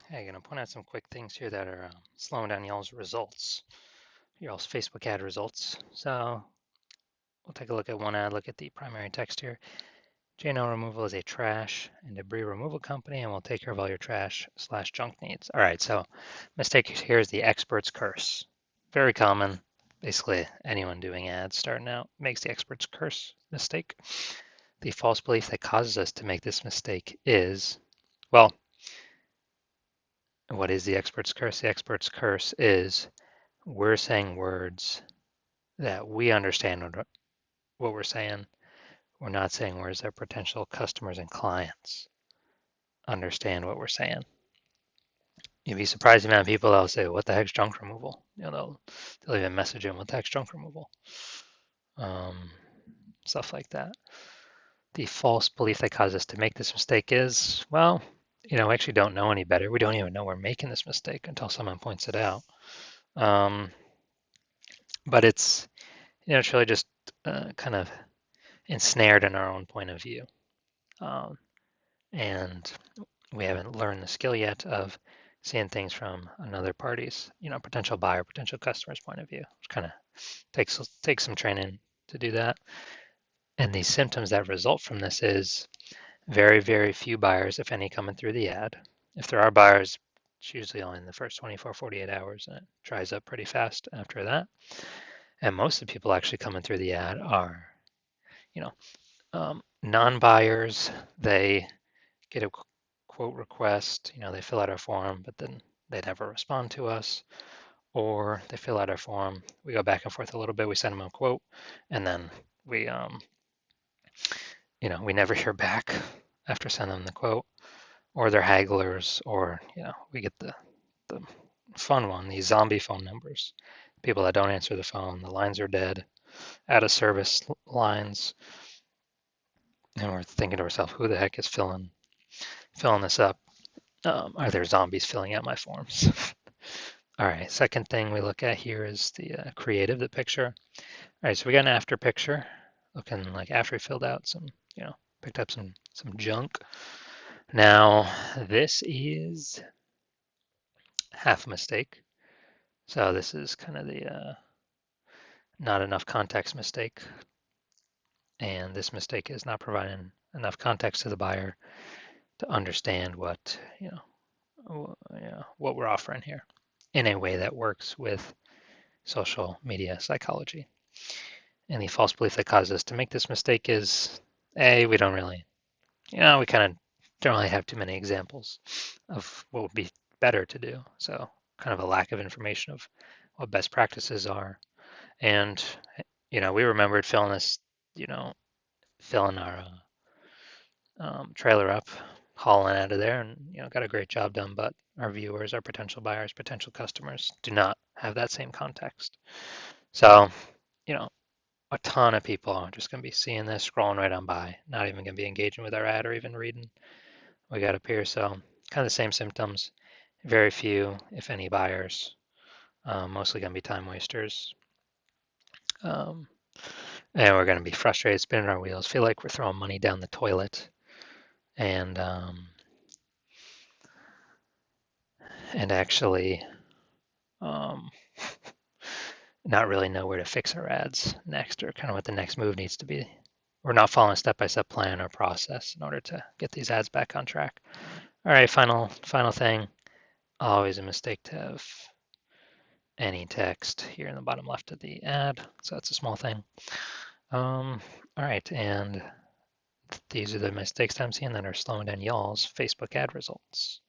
Hey, I'm going to point out some quick things here that are slowing down y'all's results, y'all's Facebook ad results. So we'll take a look at one ad, look at the primary text here. L Removal is a trash and debris removal company, and we'll take care of all your trash/junk needs. All right, so mistake here is the expert's curse. Very common. Basically, anyone doing ads starting out makes the expert's curse mistake. The false belief that causes us to make this mistake is, well, what is the expert's curse? The expert's curse is we're saying words that we understand what we're saying. We're not saying words that potential customers and clients understand what we're saying. You'd be surprised the amount of people that'll say, "What the heck's junk removal?" They'll even message in, "What the heck's junk removal?" Um, Stuff like that. The false belief that causes us to make this mistake is, well, we actually don't know any better. We don't even know we're making this mistake until someone points it out. But it's really just kind of ensnared in our own point of view. And we haven't learned the skill yet of seeing things from another party's, potential buyer, potential customer's point of view. Which kind of takes some training to do that. And the symptoms that result from this is very, very few buyers, if any, coming through the ad. If there are buyers, it's usually only in the first 24, 48 hours, and it dries up pretty fast after that. And most of the people actually coming through the ad are, you know, non-buyers. They get a quote request, they fill out our form, but then they never respond to us, or they fill out our form, we go back and forth a little bit, we send them a quote, and then we never hear back after sending them the quote, or they're hagglers, or we get the fun one, these zombie phone numbers, people that don't answer the phone, the lines are dead, out of service lines, and we're thinking to ourselves, who the heck is filling this up? Are there zombies filling out my forms? All right, second thing we look at here is the creative, the picture. All right, so we got an after picture, looking like after we filled out some, picked up some junk. Now, this is half a mistake. So this is kind of the not enough context mistake. And this mistake is not providing enough context to the buyer to understand what, what we're offering here in a way that works with social media psychology. And the false belief that causes us to make this mistake is, A, we don't really, we kind of don't really have too many examples of what would be better to do. So kind of a lack of information of what best practices are. And, we remembered filling our trailer up, hauling out of there, and, got a great job done. But our viewers, our potential buyers, potential customers do not have that same context. So, a ton of people are just going to be seeing this, scrolling right on by, not even going to be engaging with our ad or even reading what we got up here. So kind of the same symptoms, very few, if any, buyers, mostly going to be time wasters. And we're going to be frustrated, spinning our wheels, feel like we're throwing money down the toilet, and actually um, not really know where to fix our ads next, or kind of what the next move needs to be. We're not following a step-by-step plan or process in order to get these ads back on track. All right, final thing. Always a mistake to have any text here in the bottom left of the ad, so that's a small thing. All right, and these are the mistakes that I'm seeing that are slowing down y'all's Facebook ad results.